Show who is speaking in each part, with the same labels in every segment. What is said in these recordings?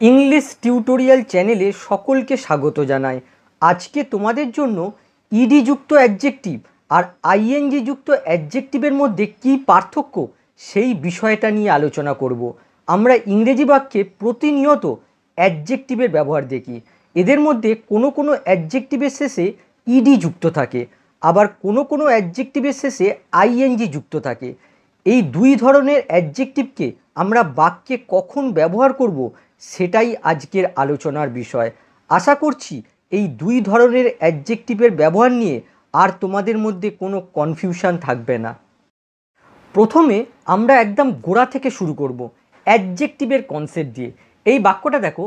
Speaker 1: English tutorial চ্যানেলে সকলকে স্বাগত জানাই। আজকে তোমাদের জন্য ইডি যুক্ত অ্যাডজেক্টিভ আর আইএনজি যুক্ত অ্যাডজেক্টিভের মধ্যে কী পার্থক্য সেই বিষয়টা নিয়ে আলোচনা করব। আমরা ইংরেজি বাক্যে প্রতিনিয়ত অ্যাডজেক্টিভের ব্যবহার দেখি। এদের মধ্যে কোনো কোনো অ্যাডজেক্টিভের শেষে ইডি যুক্ত থাকে, আবার কোনো কোনো অ্যাডজেক্টিভের শেষে আইএনজি যুক্ত থাকে। এই দুই ধরনের অ্যাডজেক্টিভকে আমরা বাক্যে কখন ব্যবহার করব সেটাই আজকের আলোচনার বিষয়। আশা করছি এই দুই ধরনের অ্যাডজেক্টিভের ব্যবহার নিয়ে আর তোমাদের মধ্যে কোনো কনফিউশন থাকবে না। প্রথমে আমরা একদম গোড়া থেকে শুরু করব অ্যাডজেক্টিভের কনসেপ্ট দিয়ে। এই বাক্যটা দেখো,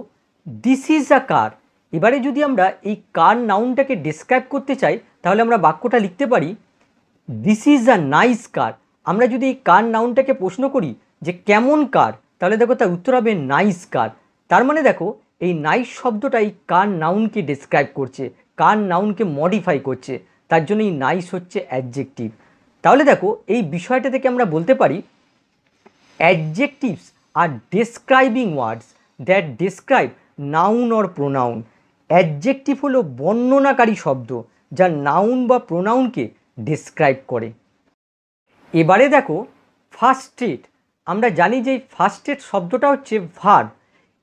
Speaker 1: দিস ইজ আ কার। এবারে যদি আমরা এই কার নাউনটাকে ডেসক্রাইব করতে চাই তাহলে আমরা বাক্যটা লিখতে পারি, দিস ইজ আ নাইস কার। আমরা যদি এই কার নাউনটাকে প্রশ্ন করি যে কেমন কার, তাহলে দেখো তার উত্তর হবে নাইস কার। তার মানে দেখো এই নাইস শব্দটা এই কার নাউনকে ডেসক্রাইব করছে, কার নাউনকে মডিফাই করছে, তার জন্য এই নাইস হচ্ছে অ্যাডজেক্টিভ। তাহলে দেখো এই বিষয়টা থেকে আমরা বলতে পারি অ্যাডজেক্টিভস আর describing words that describe noun or pronoun. Adjective হলো বর্ণনাকারী শব্দ যা নাউন বা প্রোনাউনকে ডেসক্রাইব করে। এবারে দেখো ফার্স্টেড। আমরা জানি যে ফার্স্টেড শব্দটা হচ্ছে ভার্ব।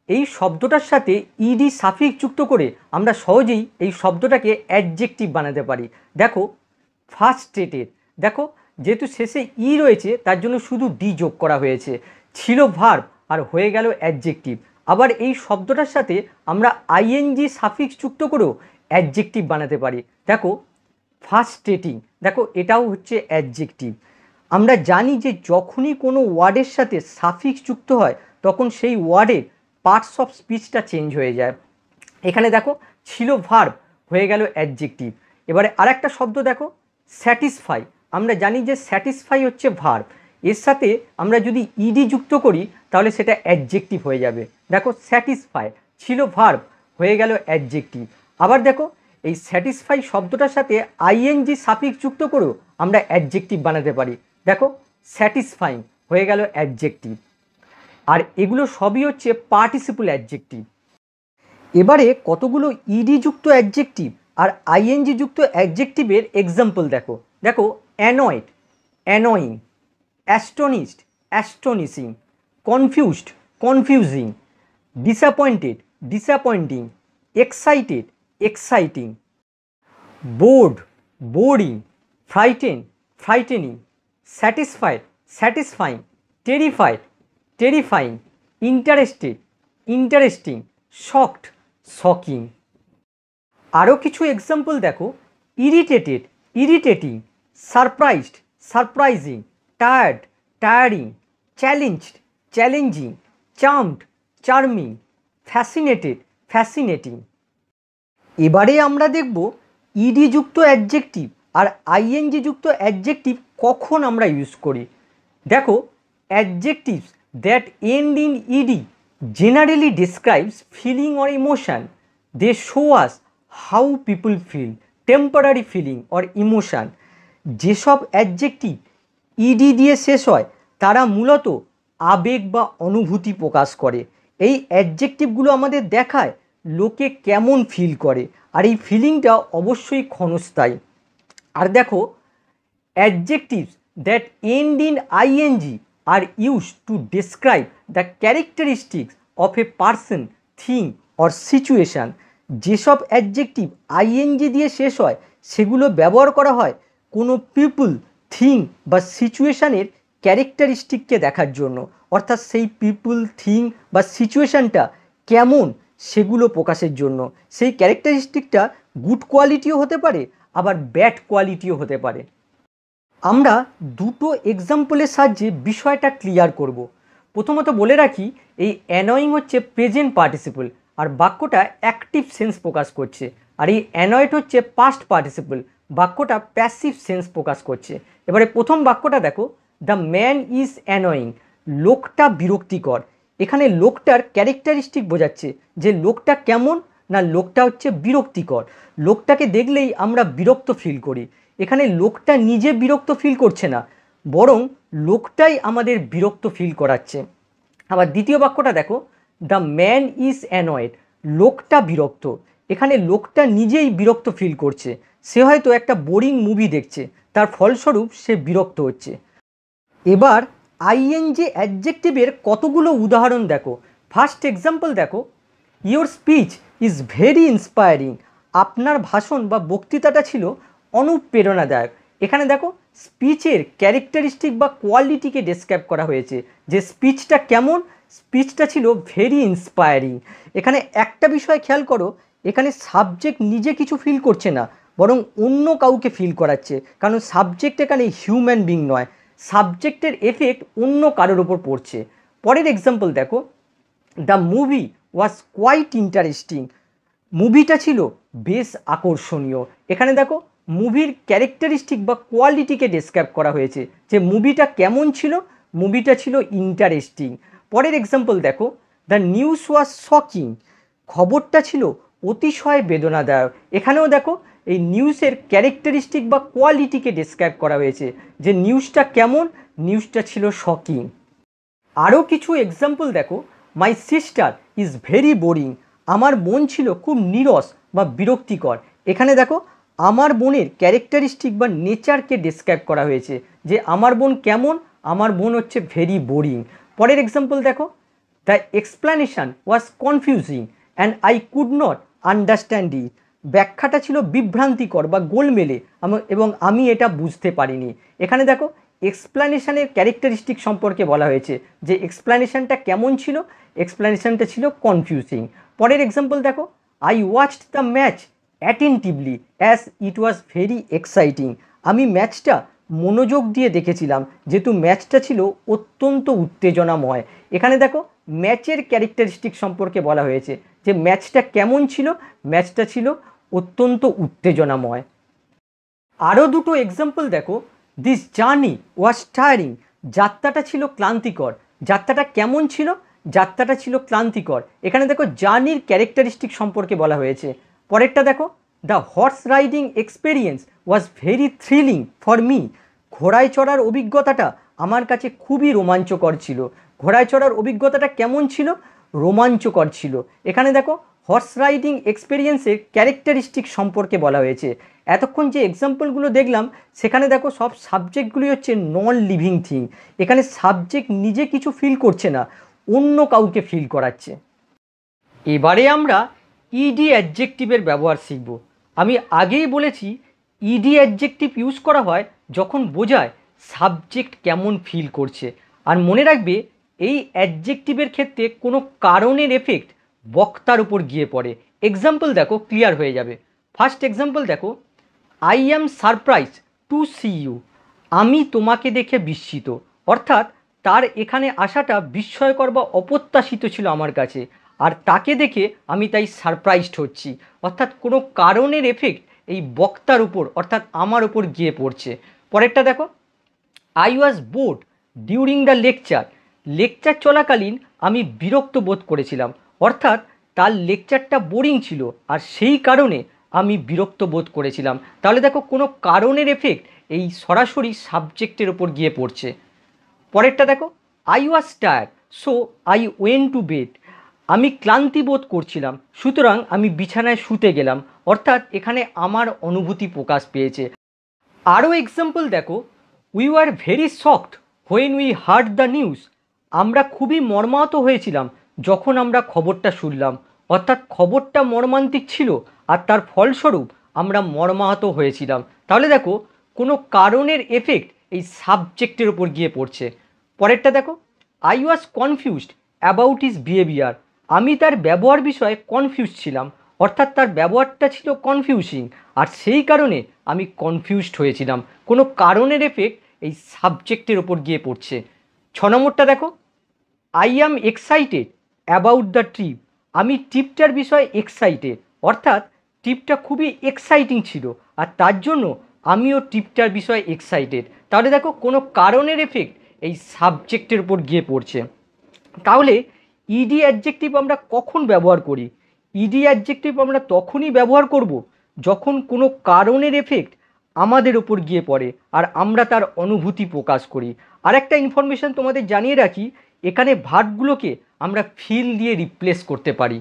Speaker 1: এই শব্দটার সাথে ইডি সাফিক্স যুক্ত করে আমরা সহজেই এই শব্দটাকে অ্যাডজেক্টিভ বানাতে পারি। দেখো ফার্স্টেডেড, দেখো যেহেতু শেষে ই রয়েছে তার জন্য শুধু ডি যোগ করা হয়েছে, ছিল ভার্ব আর হয়ে গেল অ্যাডজেক্টিভ। আবার এই শব্দটার সাথে আমরা আইএনজি সাফিক্স যুক্ত করেও অ্যাডজেক্টিভ বানাতে পারি। দেখো ফার্স্টেটিং, দেখো এটাও হচ্ছে অ্যাডজেক্টিভ। আমরা জানি যে যখনই কোনো ওয়ার্ডের সাথে সাফিক্স যুক্ত হয় তখন সেই ওয়ার্ডের পার্টস অফ স্পিচটা চেঞ্জ হয়ে যায়। এখানে দেখো ছিল ভার্ব হয়ে গেল অ্যাডজেক্টিভ। এবারে আরেকটা শব্দ দেখো স্যাটিসফাই। আমরা জানি যে স্যাটিসফাই হচ্ছে ভার্ব, এর সাথে আমরা যদি ইডি যুক্ত করি তাহলে সেটা অ্যাডজেক্টিভ হয়ে যাবে। দেখো স্যাটিসফাই ছিল ভার্ব হয়ে গেল অ্যাডজেক্টিভ। আবার দেখো এই স্যাটিসফাই শব্দটার সাথে আইএনজি সাফিক্স যুক্ত করেও আমরা অ্যাডজেক্টিভ বানাতে পারি। দেখো স্যাটিসফাইং হয়ে গেল অ্যাডজেক্টিভ। আর এগুলো সবই হচ্ছে পার্টিসিপল অ্যাডজেক্টিভ। এবারে কতগুলো ইডি যুক্ত অ্যাডজেক্টিভ আর আইএনজি যুক্ত অ্যাডজেক্টিভের এক্সাম্পল দেখো। দেখো annoyed, annoying, astonished, astonishing, confused, confusing, disappointed, disappointing, excited, exciting, bored, boring, frighten, frightening, satisfied, satisfying, terrified, terrifying, interested, interesting, shocked, shocking. আরও কিছু এক্সাম্পল দেখো, irritated, irritating, surprised, surprising, tired, tiring, challenged, challenging, charmed, charming, fascinated, fascinating. এবারে আমরা দেখব ED যুক্ত adjective আর ING যুক্ত adjective কখন আমরা ইউজ করি। দেখো adjectives that end in ED generally describes feeling or emotion. They show us how people feel, temporary feeling or emotion. যেসব অ্যাডজেক্টিভ ইডি দিয়ে শেষ হয় তারা মূলত আবেগ বা অনুভূতি প্রকাশ করে। এই অ্যাডজেক্টিভগুলো আমাদের দেখায় লোকে কেমন ফিল করে, আর এই ফিলিংটা অবশ্যই ক্ষণস্থায়ী। আর দেখো adjectives that end in ING are used to describe the characteristics of a person, thing or situation. যেসব অ্যাডজেক্টিভ আইএনজি দিয়ে শেষ হয় সেগুলো ব্যবহার করা হয় কোনো পিপল, থিং বা সিচুয়েশানের ক্যারেক্টারিস্টিককে দেখার জন্য, অর্থাৎ সেই পিপল, থিং বা সিচুয়েশানটা কেমন সেগুলো প্রকাশের জন্য। সেই ক্যারেক্টারিস্টিকটা গুড কোয়ালিটিও হতে পারে আবার ব্যাড কোয়ালিটিও হতে পারে। আমরা দুটো এক্সাম্পলের সাহায্যে বিষয়টা ক্লিয়ার করব। প্রথমত বলে রাখি এই অ্যানয়িং হচ্ছে প্রেজেন্ট পার্টিসিপল আর বাক্যটা অ্যাক্টিভ সেন্স প্রকাশ করছে, আর এই অ্যানয়েড হচ্ছে পাস্ট পার্টিসিপল, বাক্যটা প্যাসিভ সেন্স প্রকাশ করছে। এবারে প্রথম বাক্যটা দেখো, দ্য ম্যান ইজ অ্যানয়িং, লোকটা বিরক্তিকর। এখানে লোকটার ক্যারেক্টারিস্টিক বোঝাচ্ছে যে লোকটা কেমন, না লোকটা হচ্ছে বিরক্তিকর। লোকটাকে দেখলেই আমরা বিরক্ত ফিল করি। এখানে লোকটা নিজে বিরক্ত ফিল করছে না, বরং লোকটাই আমাদের বিরক্ত ফিল করাচ্ছে। আবার দ্বিতীয় বাক্যটা দেখো, দ্য ম্যান ইজ অ্যানয়েড, লোকটা বিরক্ত। এখানে লোকটা নিজেই বিরক্ত ফিল করছে, সে হয়তো একটা বোরিং মুভি দেখছে, তার ফলস্বরূপ সে বিরক্ত হচ্ছে। এবার আইএনজি অ্যাডজেক্টিভের কতগুলো উদাহরণ দেখো। ফার্স্ট এক্সাম্পল দেখো, your speech is very inspiring, আপনার ভাষণ বা বক্তৃতাটা ছিল অনুপ্রেরণাদায়ক। এখানে দেখো স্পিচের ক্যারেক্টারিস্টিক বা কোয়ালিটিকে ডেসক্রাইব করা হয়েছে, যে স্পিচটা কেমন, স্পিচটা ছিল ভেরি ইন্সপায়ারিং। এখানে একটা বিষয় খেয়াল করো, এখানে সাবজেক্ট নিজে কিছু ফিল করছে না, বরং অন্য কাউকে ফিল করাচ্ছে, কারণ সাবজেক্ট এখানে হিউম্যান বিং নয়, সাবজেক্টের এফেক্ট অন্য কারোর ওপর পড়ছে। পরের এক্সাম্পল দেখো, the movie was quite interesting, মুভিটা ছিল বেশ আকর্ষণীয়। এখানে দেখো মুভির ক্যারেক্টারিস্টিক বা কোয়ালিটিকে ডেসক্রাইব করা হয়েছে, যে মুভিটা কেমন ছিল, মুভিটা ছিল ইন্টারেস্টিং। পরের এক্সাম্পল দেখো, দ্য নিউজ ওয়াজ শকিং, খবরটা ছিল অতিশয় বেদনাদায়ক। এখানেও দেখো এই নিউজের ক্যারেক্টারিস্টিক বা কোয়ালিটিকে ডেসক্রাইব করা হয়েছে, যে নিউজটা কেমন, নিউজটা ছিল শকিং। আরও কিছু এক্সাম্পল দেখো, my sister is very boring, আমার বোন ছিল খুব নীরস বা বিরক্তিকর। এখানে দেখো আমার বোনের ক্যারেক্টারিস্টিক বা নেচারকে ডেসক্রাইব করা হয়েছে, যে আমার বোন কেমন, আমার বোন হচ্ছে ভেরি বোরিং। পরের এক্সাম্পল দেখো, the explanation was confusing and I could not understand it, ব্যাখ্যাটা ছিল বিভ্রান্তিকর বা গোলমেলে এবং আমি এটা বুঝতে পারিনি। এখানে দেখো এক্সপ্লানেশনের ক্যারেক্টারিস্টিক সম্পর্কে বলা হয়েছে, যে এক্সপ্লানেশনটা কেমন ছিল, এক্সপ্লানেশনটা ছিল কনফিউজিং। পরের এক্সাম্পল দেখো, I watched the match attentively as it was very exciting, আমি ম্যাচটা মনোযোগ দিয়ে দেখেছিলাম, যেহেতু ম্যাচটা ছিল অত্যন্ত উত্তেজনাময়। এখানে দেখো ম্যাচের ক্যারেক্টারিস্টিক সম্পর্কে বলা হয়েছে, যে ম্যাচটা কেমন ছিল, ম্যাচটা ছিল অত্যন্ত উত্তেজনাময়। আরও দুটো এক্সাম্পল দেখো, দিস জার্নি ওয়াজ টায়ারিং, যাত্রাটা ছিল ক্লান্তিকর। যাত্রাটা কেমন ছিল, যাত্রাটা ছিল ক্লান্তিকর। এখানে দেখো জার্নির ক্যারেক্টারিস্টিক সম্পর্কে বলা হয়েছে। পরেরটা দেখো, the horse riding experience was very thrilling for me, ঘোড়ায় চড়ার অভিজ্ঞতাটা আমার কাছে খুবই রোমাঞ্চকর ছিল। ঘোড়ায় চড়ার অভিজ্ঞতাটা কেমন ছিল, রোমাঞ্চকর ছিল। এখানে দেখো হর্স রাইডিং এক্সপেরিয়েন্সের ক্যারেক্টারিস্টিক সম্পর্কে বলা হয়েছে। এতক্ষণ যে এক্সাম্পলগুলো দেখলাম, সেখানে দেখো সব সাবজেক্টগুলি হচ্ছে নন লিভিং থিং, এখানে সাবজেক্ট নিজে কিছু ফিল করছে না, অন্য কাউকে ফিল করাচ্ছে। এবারে আমরা ইডি অ্যাডজেক্টিভের ব্যবহার শিখব। আমি আগেই বলেছি ইডি অ্যাডজেক্টিভ ইউজ করা হয় যখন বোঝায় সাবজেক্ট কেমন ফিল করছে। আর মনে রাখবে এই অ্যাডজেক্টিভের ক্ষেত্রে কোনো কারণের এফেক্ট বক্তার উপর গিয়ে পড়ে। এক্সাম্পল দেখো, ক্লিয়ার হয়ে যাবে। ফার্স্ট এক্সাম্পল দেখো, I am surprise to see you, আমি তোমাকে দেখে বিস্মিত, অর্থাৎ তার এখানে আসাটা বিস্ময়কর বা অপ্রত্যাশিত ছিল আমার কাছে, আর তাকে দেখে আমি তাই সারপ্রাইজড হচ্ছি। অর্থাৎ কোনো কারণের এফেক্ট এই বক্তার উপর অর্থাৎ আমার উপর গিয়ে পড়ছে। পরেরটা দেখো, I was board during the lecture, lecture চলাকালীন আমি বিরক্ত বোধ করেছিলাম, অর্থাৎ তার লেকচারটা বোরিং ছিল আর সেই কারণে আমি বিরক্ত বোধ করেছিলাম। তাহলে দেখো কোনো কারণের এফেক্ট এই সরাসরি সাবজেক্টের ওপর গিয়ে পড়ছে। পরেরটা দেখো, I was tired so I went to bed, আমি ক্লান্তি বোধ করছিলাম সুতরাং আমি বিছানায় শুতে গেলাম, অর্থাৎ এখানে আমার অনুভূতি প্রকাশ পেয়েছে। আরও এক্সাম্পল দেখো, we were very shocked when we heard the news, আমরা খুবই মর্মাহত হয়েছিলাম যখন আমরা খবরটা শুনলাম, অর্থাৎ খবরটা মর্মান্তিক ছিল আর তার ফলস্বরূপ আমরা মর্মাহত হয়েছিলাম। তাহলে দেখো কোনো কারণের এফেক্ট এই সাবজেক্টের ওপর গিয়ে পড়ছে। পরেরটা দেখো, I was confused about his behaviour, আমি তার ব্যবহার বিষয়ে কনফিউজ ছিলাম, অর্থাৎ তার ব্যবহারটা ছিল কনফিউজিং আর সেই কারণে আমি কনফিউজড হয়েছিলাম। কোনো কারণের এফেক্ট এই সাবজেক্টের ওপর গিয়ে পড়ছে। 6 নম্বরটা দেখো, I am excited about the trip, আমি ট্রিপটার বিষয়ে এক্সাইটেড, অর্থাৎ ট্রিপটা খুবই এক্সাইটিং ছিল আর তার জন্য আমিও ট্রিপটার বিষয়ে এক্সাইটেড। তাহলে দেখো কোনো কারণের এফেক্ট এই সাবজেক্টের উপর গিয়ে পড়ছে। তাহলে ইডি অ্যাডজেক্টিভ আমরা কখন ব্যবহার করি? ইডি অ্যাডজেক্টিভ আমরা তখনই ব্যবহার করব যখন কোনো কারণের এফেক্ট আমাদের ওপর গিয়ে পড়ে আর আমরা তার অনুভূতি প্রকাশ করি। আর একটা ইনফরমেশান তোমাদের জানিয়ে রাখি, এখানে ভার্বগুলোকে আমরা ফিল দিয়ে রিপ্লেস করতে পারি।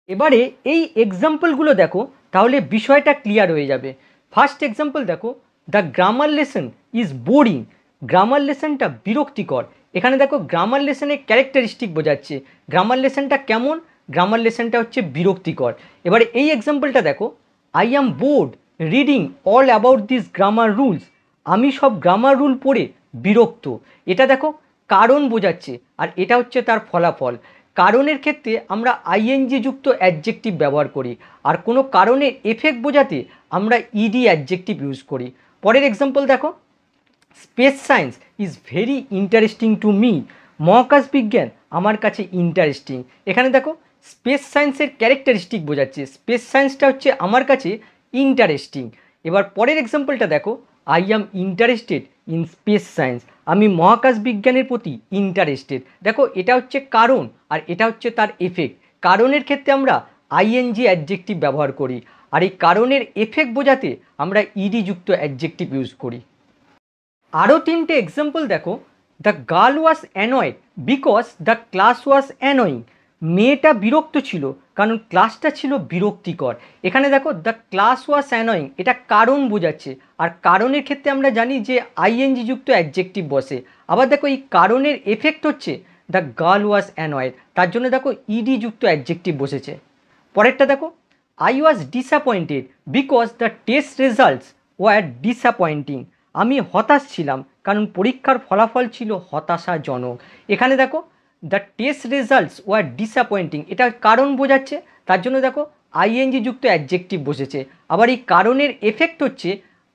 Speaker 1: এবারে এই এক্সাম্পলগুলো দেখো, তাহলে বিষয়টা ক্লিয়ার হয়ে যাবে। ফার্স্ট এক্সাম্পল দেখো, the grammar lesson is boring. Grammar লেসনটা বিরক্তিকর। এখানে দেখো গ্রামার লেসনের ক্যারেক্টারিস্টিক বোঝাচ্ছে। গ্রামার লেসনটা কেমন? গ্রামার লেসনটা হচ্ছে বিরক্তিকর। এবারে এই এক্সাম্পলটা দেখো, I am bored reading all about this grammar rules. আমি সব গ্রামার রুল পড়ে বিরক্ত। এটা দেখো কারণ বোঝাচ্ছে, আর এটা হচ্ছে তার ফলাফল। কারণের ক্ষেত্রে আমরা আইএনজি যুক্ত অ্যাডজেক্টিভ ব্যবহার করি, আর কোনো কারণের এফেক্ট বোঝাতে আমরা ইডি অ্যাডজেক্টিভ ইউজ করি। পরের এক্সাম্পল দেখো, space science is very interesting to me. মহাকাশ বিজ্ঞান আমার কাছে ইন্টারেস্টিং। এখানে দেখো স্পেস সায়েন্সের ক্যারেক্টারিস্টিক বোঝাচ্ছে। স্পেস সায়েন্সটা হচ্ছে আমার কাছে ইন্টারেস্টিং। এবার পরের এক্সাম্পলটা দেখো, I am interested in space science. আমি মহাকাশ বিজ্ঞানের প্রতি ইন্টারেস্টেড। দেখো এটা হচ্ছে কারণ, আর এটা হচ্ছে তার এফেক্ট। কারণের ক্ষেত্রে আমরা আইএনজি অ্যাডজেক্টিভ ব্যবহার করি, আর এই কারণের এফেক্ট বোঝাতে আমরা ইডি যুক্ত অ্যাডজেক্টিভ ইউজ করি। আরও তিনটে এক্সাম্পল দেখো, the girl was annoyed because the class was annoying. মেয়েটা বিরক্ত ছিল কারণ ক্লাসটা ছিল বিরক্তিকর। এখানে দেখো দ্য ক্লাস ওয়াজ অ্যানয়িং, এটা কারণ বোঝাচ্ছে, আর কারণের ক্ষেত্রে আমরা জানি যে আইএনজি যুক্ত অ্যাডজেক্টিভ বসে। আবার দেখো এই কারণের এফেক্ট হচ্ছে দ্য গার্ল ওয়াজ অ্যানয়েড, তার জন্য দেখো ইডি যুক্ত অ্যাডজেক্টিভ বসেছে। পরেরটা দেখো, I was disappointed because the test results were disappointing. আমি হতাশ ছিলাম কারণ পরীক্ষার ফলাফল ছিল হতাশাজনক। এখানে দেখো the test results were disappointing, এটা কারণ বোঝাচ্ছে, তার জন্য দেখো আইএনজি যুক্ত অ্যাডজেক্টিভ বসেছে। আবার এই কারণের এফেক্ট হচ্ছে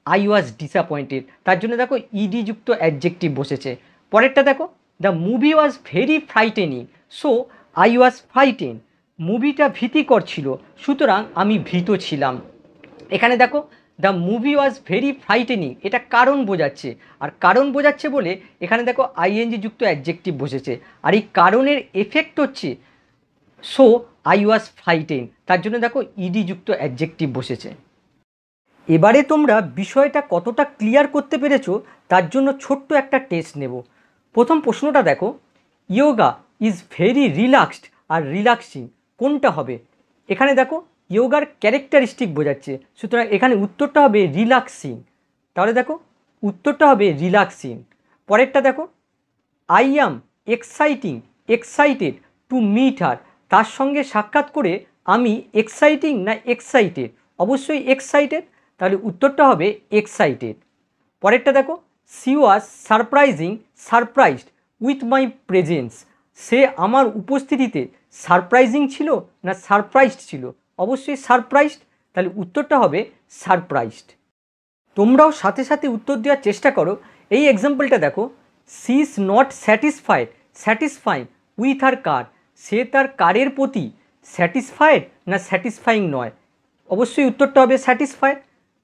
Speaker 1: আই ওয়াজ ডিসঅ্যাপয়েন্টেড, তার জন্য দেখো ইডি যুক্ত অ্যাডজেক্টিভ বসেছে। পরেরটা দেখো, the movie was very frightening so I was frighten. মুভিটা ভীতিকর ছিল সুতরাং আমি ভীত ছিলাম। এখানে দেখো the movie was very frightening, এটা কারণ বোঝাচ্ছে, আর কারণ বোঝাচ্ছে বলে এখানে দেখো আইএনজি যুক্ত অ্যাডজেক্টিভ বসেছে। আর এই কারণের এফেক্ট হচ্ছে সো আই ওয়াজ ফ্রাইটেন, তার জন্য দেখো ইডি যুক্ত অ্যাডজেক্টিভ বসেছে। এবারে তোমরা বিষয়টা কতটা ক্লিয়ার করতে পেরেছো তার জন্য ছোট্ট একটা টেস্ট নেব। প্রথম প্রশ্নটা দেখো, ইয়োগা ইজ ভেরি রিল্যাক্সড আর রিল্যাক্সিং কোনটা হবে? এখানে দেখো ইয়োগার ক্যারেক্টারিস্টিক বোঝাচ্ছে, সুতরাং এখানে উত্তরটা হবে রিল্যাক্সিং। তাহলে দেখো উত্তরটা হবে রিল্যাক্সিং। পরেরটা দেখো, I am excited to meet her. তার সঙ্গে সাক্ষাৎ করে আমি এক্সাইটিং না এক্সাইটেড? অবশ্যই এক্সাইটেড, তাহলে উত্তরটা হবে এক্সাইটেড। পরেরটা দেখো, she was surprised with my presence. সে আমার উপস্থিতিতে সারপ্রাইজিং ছিল না সারপ্রাইজড ছিল? অবশ্যই সারপ্রাইজড, তাহলে উত্তরটা হবে সারপ্রাইজড। তোমরাও সাথে সাথে উত্তর দেওয়ার চেষ্টা করো। এই এক্সাম্পলটা দেখো, she is not satisfied with her car. সে তার কারের প্রতি স্যাটিসফাইড না স্যাটিসফাইং নয়? অবশ্যই উত্তরটা হবে স্যাটিসফাইড,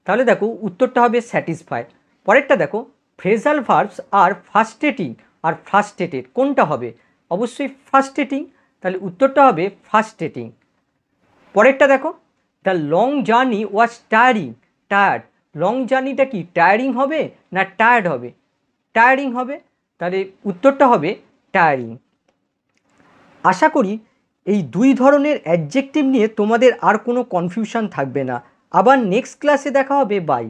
Speaker 1: তাহলে দেখো উত্তরটা হবে স্যাটিসফাইড। পরেরটা দেখো, phrasal verbs are ফার্স্টেটিং R frustrated কোনটা হবে? অবশ্যই ফার্স্টেটিং, তাহলে উত্তরটা হবে ফার্স্টেটিং। পরেরটা দেখো, the long journey was tired. Long জার্নিটা কি টায়ারিং হবে না টায়ার্ড হবে? টায়ারিং হবে, তাহলে উত্তরটা হবে টায়ারিং। আশা করি এই দুই ধরনের অ্যাডজেক্টিভ নিয়ে তোমাদের আর কোনো কনফিউশন থাকবে না। আবার নেক্সট ক্লাসে দেখা হবে। বাই।